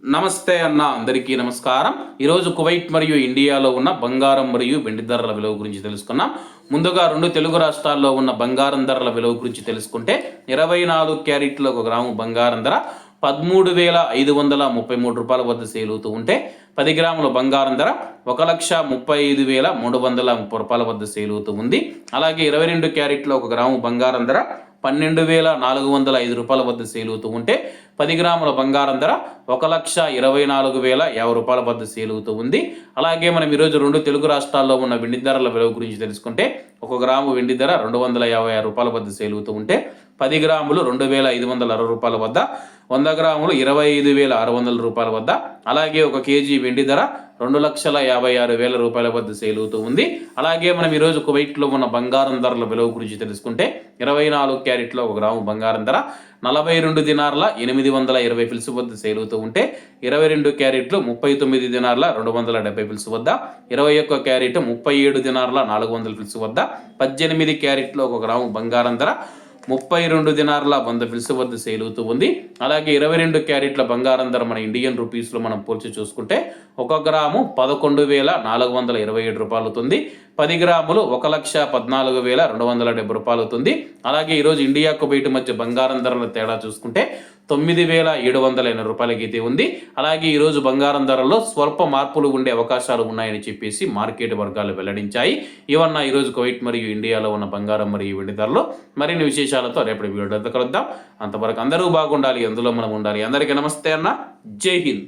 నమస్తే అన్న, అందరికీ నమస్కారం. ఈరోజు కువైట్ మరియు ఇండియాలో ఉన్న బంగారం మరియు వెండి ధరల విలువ గురించి తెలుసుకున్నాం. ముందుగా రెండు తెలుగు రాష్ట్రాల్లో ఉన్న బంగారం ధరల విలువ గురించి తెలుసుకుంటే 24 క్యారెట్ల ఒక గ్రాము బంగారం ధర 13,533 రూపాయల వద్ద సేల్ అవుతూ ఉంటే 10 గ్రాముల బంగారం ధర 1,35,330 రూపాయల వద్ద సేల్ అవుతూ ఉంది. అలాగే 22 క్యారెట్ల ఒక గ్రాము బంగారం ధర 12,405 రూపాయల వద్ద సేల్ అవుతూ ఉంటే 10 గ్రాముల బంగారం ధర 1,24,050 రూపాయల వద్ద సేల్ అవుతూ ఉంది. అలాగే మనం ఈరోజు రెండు తెలుగు రాష్ట్రాల్లో ఉన్న వెండి ధరల విలువ గురించి తెలుసుకుంటే 1 గ్రాము వెండి ధర 256 రూపాయల వద్ద సేల్ అవుతూ ఉంటే 10 గ్రాములు 2,560 రూపాయల వద్ద, 100 గ్రాములు 25,600 రూపాయల వద్ద, అలాగే 1 కేజీ వెండి ధర 2,56,000 రూపాయల వద్ద సేల్ అవుతూ ఉంది. అలాగే మనం ఈరోజు కువైట్లో ఉన్న బంగారం ధరల విలువ గురించి తెలుసుకుంటే 24 క్యారెట్లో 1 గ్రాము బంగారం ధర 42 దినార్ల 820 ఫిల్స్ వద్ద సేల్ అవుతూ ఉంటే 22 క్యారెట్లు 39 దినార్ల 270 ఫిల్స్ వద్ద, 21 క్యారెట్ 37 దినార్ల 400 ఫిల్స్ వద్ద, 18 క్యారెట్లో 1 గ్రాము బంగారం ధర 32 దినార్ల 100 ఫిల్స్ వద్ద సేల్ అవుతూ ఉంది. అలాగే 22 క్యారెట్ల బంగారం ధర మన ఇండియన్ రూపీస్లో మనం పోల్చి చూసుకుంటే 1 గ్రాము 11,427 రూపాయలు అవుతుంది. 10 గ్రాములు 1,14,270 రూపాయలు అవుతుంది. అలాగే ఈరోజు ఇండియా కువైట్ మధ్య బంగారం ధరల తేడా చూసుకుంటే 9,780 రూపాయలకి అయితే ఉంది. అలాగే ఈరోజు బంగారం ధరల్లో స్వల్ప మార్పులు ఉండే అవకాశాలు ఉన్నాయని చెప్పేసి మార్కెట్ వర్గాలు వెల్లడించాయి. ఇవన్న ఈరోజు కువైట్ మరియు ఇండియాలో ఉన్న బంగారం మరియు వెండి ధరలు. మరిన్ని విశేషాలతో రేపటి వీడియోలో కలుద్దాం. అంతవరకు అందరూ బాగుండాలి, అందులో మనం ఉండాలి. అందరికీ నమస్తే అన్న, జై హింద్.